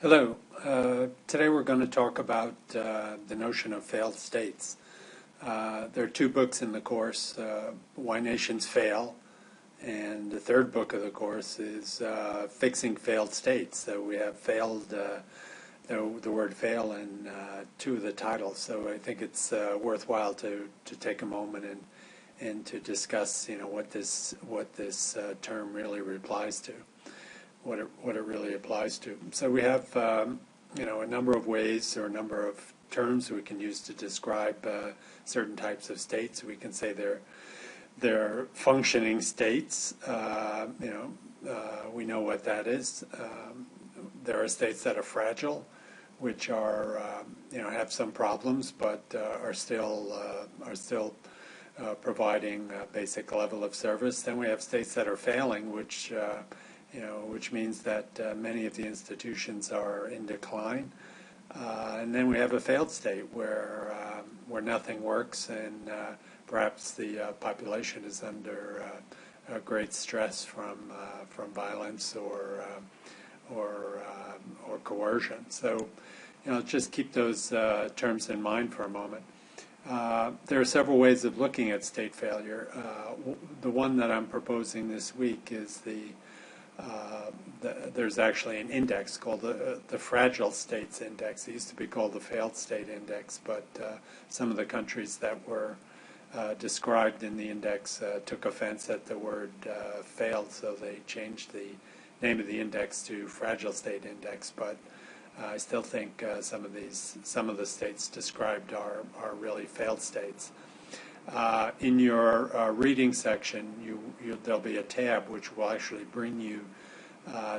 Hello. Today we're going to talk about the notion of failed states. There are two books in the course, Why Nations Fail, and the third book of the course is Fixing Failed States. So we have failed, the word fail in two of the titles. So I think it's worthwhile to take a moment and to discuss, what this term really applies to. What it really applies to. So we have a number of ways or a number of terms we can use to describe certain types of states. We can say they're functioning states. We know what that is. There are states that are fragile, which are have some problems, but are still providing a basic level of service. Then we have states that are failing, which means that many of the institutions are in decline. And then we have a failed state where nothing works, and perhaps the population is under great stress from violence or coercion. So, just keep those terms in mind for a moment. There are several ways of looking at state failure. The one that I'm proposing this week is there's actually an index called the Fragile States Index. It used to be called the Failed State Index, but some of the countries that were described in the index took offense at the word failed, so they changed the name of the index to Fragile State Index. But I still think some of the states described are really failed states. In your reading section, there'll be a tab which will actually bring you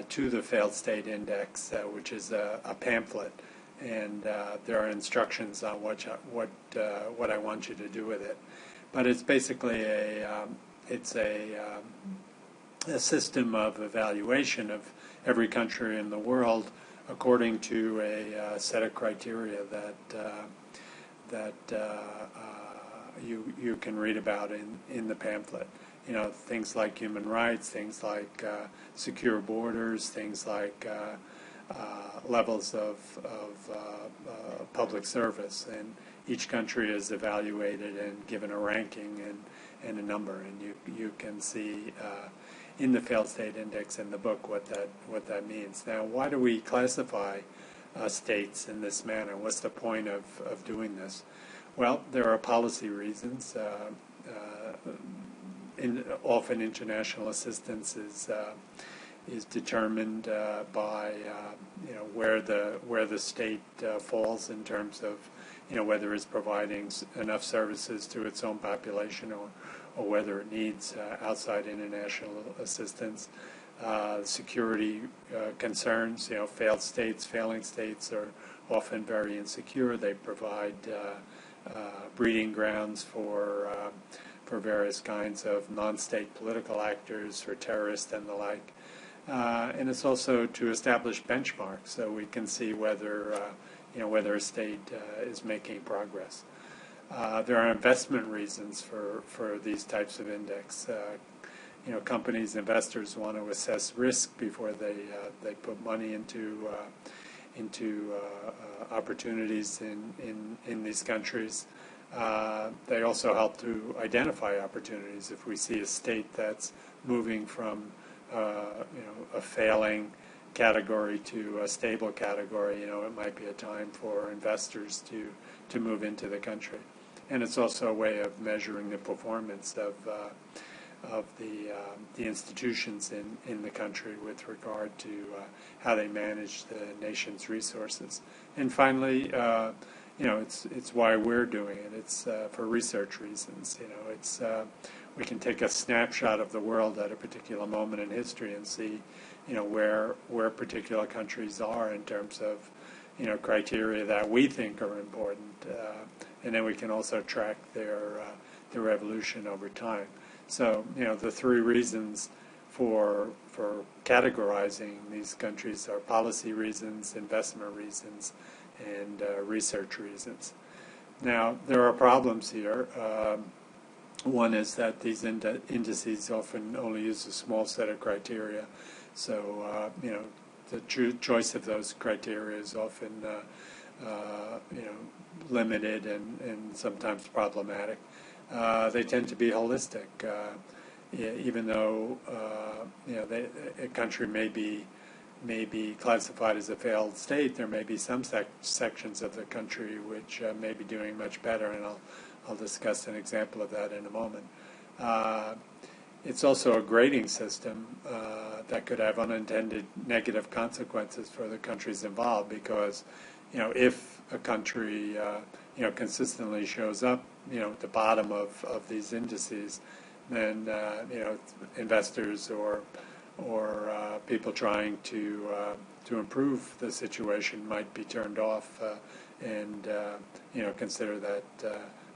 to the Failed State Index, which is a pamphlet, and there are instructions on what I want you to do with it. But it's basically a system of evaluation of every country in the world according to a set of criteria that you can read about in the pamphlet. Things like human rights, things like secure borders, things like levels of public service, and each country is evaluated and given a ranking and a number, and you can see in the Failed State Index in the book what that means. Now, why do we classify states in this manner? What's the point of doing this? Well, there are policy reasons. Often international assistance is determined by where the state falls in terms of whether it's providing enough services to its own population or whether it needs outside international assistance. Security concerns. Failing states are often very insecure. They provide breeding grounds for various kinds of non-state political actors, for terrorists and the like. And it's also to establish benchmarks so we can see whether a state is making progress. There are investment reasons for these types of index. Companies, investors want to assess risk before they put money into opportunities in these countries. They also help to identify opportunities. If we see a state that's moving from a failing category to a stable category, it might be a time for investors to move into the country. And it's also a way of measuring the performance of the institutions in the country with regard to how they manage the nation's resources. And finally, it's why we're doing it. It's for research reasons. We can take a snapshot of the world at a particular moment in history and see, where particular countries are in terms of, criteria that we think are important, and then we can also track their evolution over time. So, the three reasons for categorizing these countries are policy reasons, investment reasons, and research reasons. Now, there are problems here. One is that these indices often only use a small set of criteria. So, choice of those criteria is often limited and sometimes problematic. They tend to be holistic, even though a country may be classified as a failed state. There may be some sections of the country which may be doing much better, and I'll discuss an example of that in a moment. It's also a grading system that could have unintended negative consequences for the countries involved, because if a country consistently shows up at the bottom of these indices, then investors or people trying to improve the situation might be turned off and consider that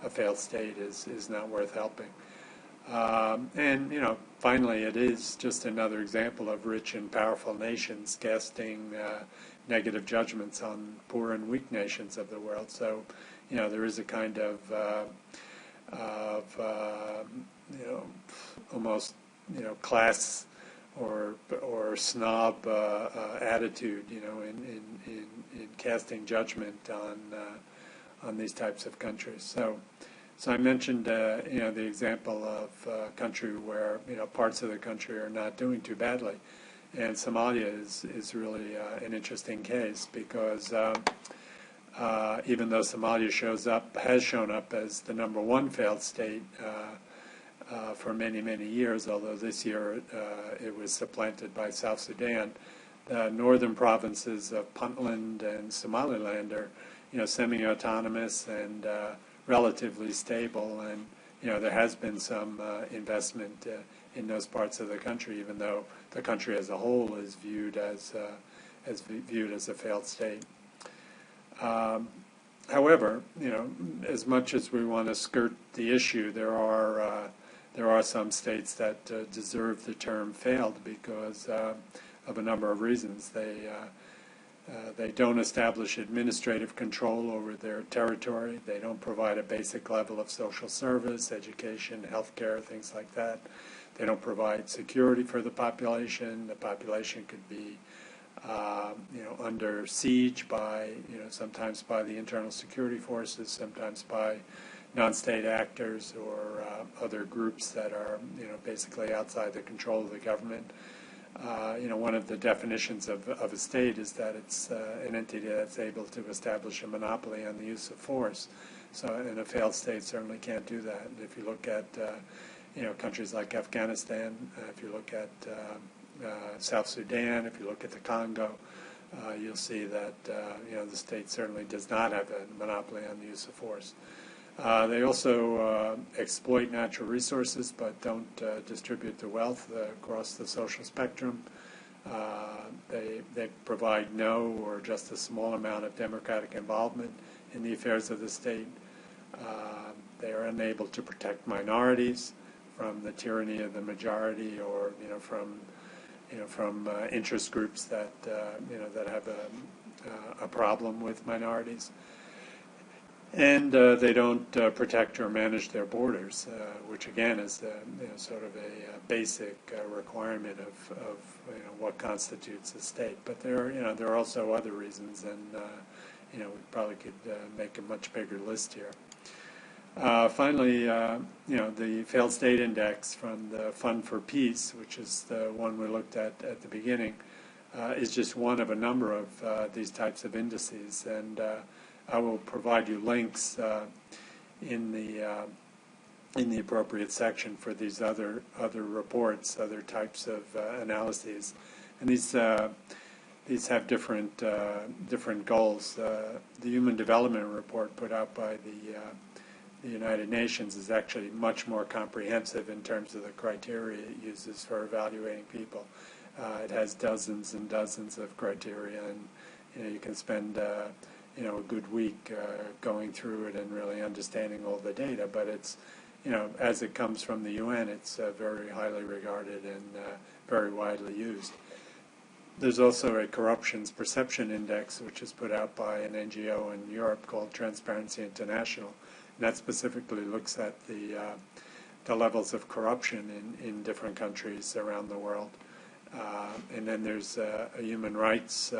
a failed state is not worth helping. And finally, it is just another example of rich and powerful nations casting negative judgments on poor and weak nations of the world. So, there is a kind of almost class or snob attitude, in casting judgment on these types of countries. So I mentioned, the example of a country where, parts of the country are not doing too badly. And Somalia is really an interesting case, because even though Somalia has shown up as the number one failed state for many, many years, although this year it was supplanted by South Sudan, the northern provinces of Puntland and Somaliland are, semi-autonomous and relatively stable, and there has been some investment in those parts of the country, even though the country as a whole is viewed as a failed state. However, as much as we want to skirt the issue, there are some states that deserve the term failed because of a number of reasons. They don't establish administrative control over their territory. They don't provide a basic level of social service, education, healthcare, things like that. They don't provide security for the population. The population could be, under siege by, sometimes by the internal security forces, sometimes by non-state actors or other groups that are, basically outside the control of the government. One of the definitions of a state is that it's an entity that's able to establish a monopoly on the use of force. So, and a failed state certainly can't do that. And if you look at, countries like Afghanistan, if you look at South Sudan, if you look at the Congo, you'll see that, the state certainly does not have a monopoly on the use of force. They also exploit natural resources, but don't distribute the wealth across the social spectrum. They provide no or just a small amount of democratic involvement in the affairs of the state. They are unable to protect minorities from the tyranny of the majority, or from interest groups that that have a problem with minorities. And they don't protect or manage their borders, which again is sort of a basic requirement of what constitutes a state. But there are also other reasons, and we probably could make a much bigger list here. Finally, the failed state index from the Fund for Peace, which is the one we looked at the beginning, is just one of a number of these types of indices, and I will provide you links in the appropriate section for these other reports, other types of analyses, and these have different goals. The Human Development Report put out by the United Nations is actually much more comprehensive in terms of the criteria it uses for evaluating people. It has dozens and dozens of criteria, and you can spend a good week going through it and really understanding all the data. But it's, as it comes from the UN, it's very highly regarded and very widely used. There's also a corruptions perception index, which is put out by an NGO in Europe called Transparency International. And that specifically looks at the levels of corruption in different countries around the world. And then there's a human rights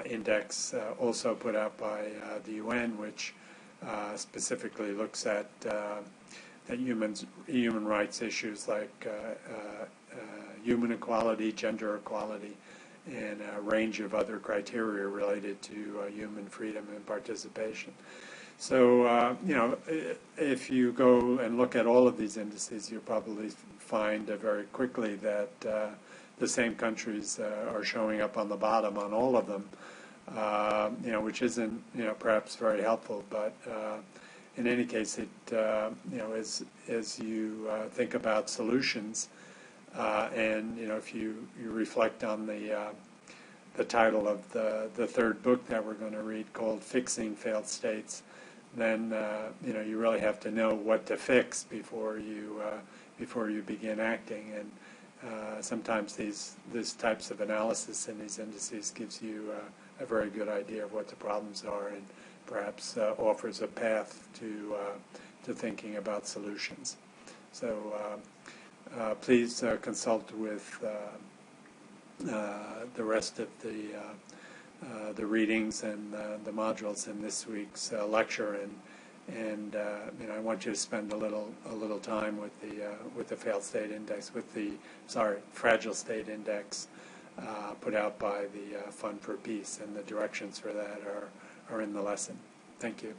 index also put out by the UN, which specifically looks at human rights issues like human equality, gender equality, and a range of other criteria related to human freedom and participation. So, if you go and look at all of these indices, you'll probably find very quickly that the same countries are showing up on the bottom on all of them, which isn't, perhaps very helpful. But in any case, it, as you think about solutions, and if you reflect on the title of the third book that we're going to read, called "Fixing Failed States," then you really have to know what to fix before you begin acting. And sometimes these types of analysis in these indices gives you a very good idea of what the problems are, and perhaps offers a path to thinking about solutions. So please consult with the rest of the readings and the modules in this week's lecture, and I want you to spend a little time with the failed state index, fragile state index put out by the Fund for Peace, and the directions for that are in the lesson. Thank you.